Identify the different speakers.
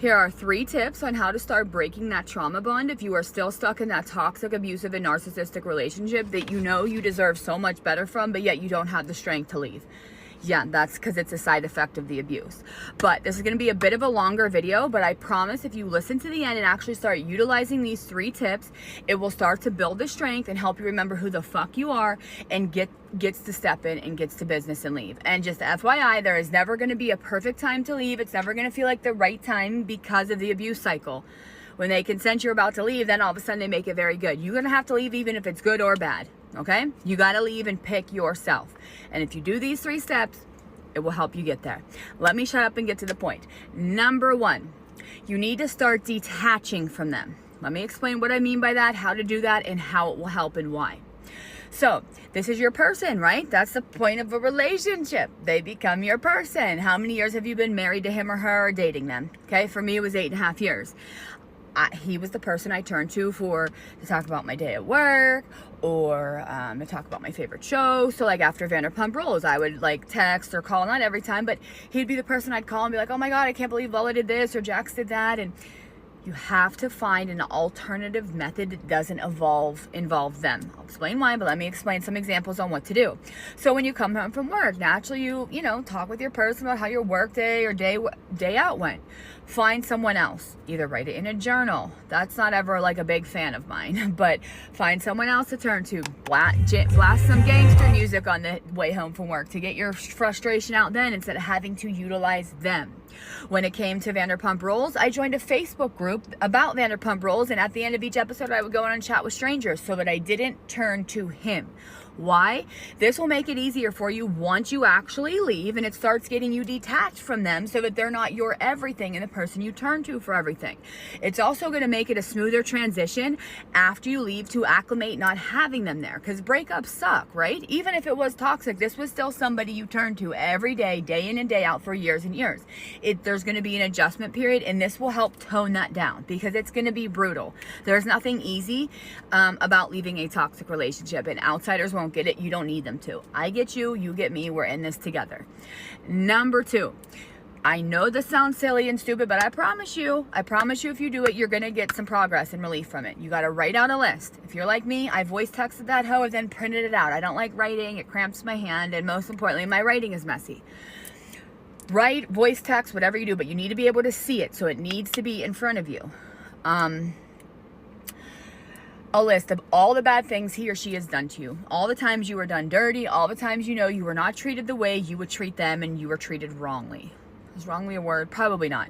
Speaker 1: Here are 3 tips on how to start breaking that trauma bond if you are still stuck in that toxic, abusive, and narcissistic relationship that you know you deserve so much better from, but yet you don't have the strength to leave. Yeah, that's because it's a side effect of the abuse. But this is going to be a bit of a longer video, but I promise if you listen to the end and actually start utilizing these 3 tips, it will start to build the strength and help you remember who the fuck you are and gets to step in and gets to business and leave. And just FYI, there is never going to be a perfect time to leave. It's never going to feel like the right time because of the abuse cycle. When they consent you're about to leave, then all of a sudden they make it very good. You're going to have to leave even if it's good or bad. Okay? You got to leave and pick yourself. And if you do these 3 steps, it will help you get there. Let me shut up and get to the point. Number 1, you need to start detaching from them. Let me explain what I mean by that, how to do that, and how it will help and why. So, this is your person, right? That's the point of a relationship. They become your person. How many years have you been married to him or her or dating them? Okay, for me it was 8.5 years. He was the person I turned to talk about my day at work or to talk about my favorite show. So like after Vanderpump Rules, I would like text or call, not every time, but he'd be the person I'd call and be like, oh my God, I can't believe Lola did this or Jax did that. And you have to find an alternative method that doesn't involve them. I'll explain why, but let me explain some examples on what to do. So when you come home from work, naturally you talk with your person about how your work day or day out went. Find someone else. Either write it in a journal. That's not ever like a big fan of mine, but find someone else to turn to. Blast some gangster music on the way home from work to get your frustration out then instead of having to utilize them. When it came to Vanderpump Rules, I joined a Facebook group about Vanderpump Rules, and at the end of each episode, I would go on and chat with strangers so that I didn't turn to him. Why? This will make it easier for you once you actually leave and it starts getting you detached from them so that they're not your everything and the person you turn to for everything. It's also going to make it a smoother transition after you leave to acclimate not having them there, because breakups suck, right? Even if it was toxic, this was still somebody you turn to every day, day in and day out for years and years. There's going to be an adjustment period, and this will help tone that down because it's going to be brutal. There's nothing easy about leaving a toxic relationship, and outsiders won't get it. You don't need them to. I get you, you get me, we're in this together. Number 2, I know this sounds silly and stupid, but I promise you if you do it, you're going to get some progress and relief from it. You got to write out a list. If you're like me, I voice texted that hoe and then printed it out. I don't like writing. It cramps my hand, and most importantly, my writing is messy. Write, voice text, whatever you do, but you need to be able to see it, so it needs to be in front of you. A list of all the bad things he or she has done to you, all the times you were done dirty, all the times you were not treated the way you would treat them and you were treated wrongly. Is wrongly a word? Probably not.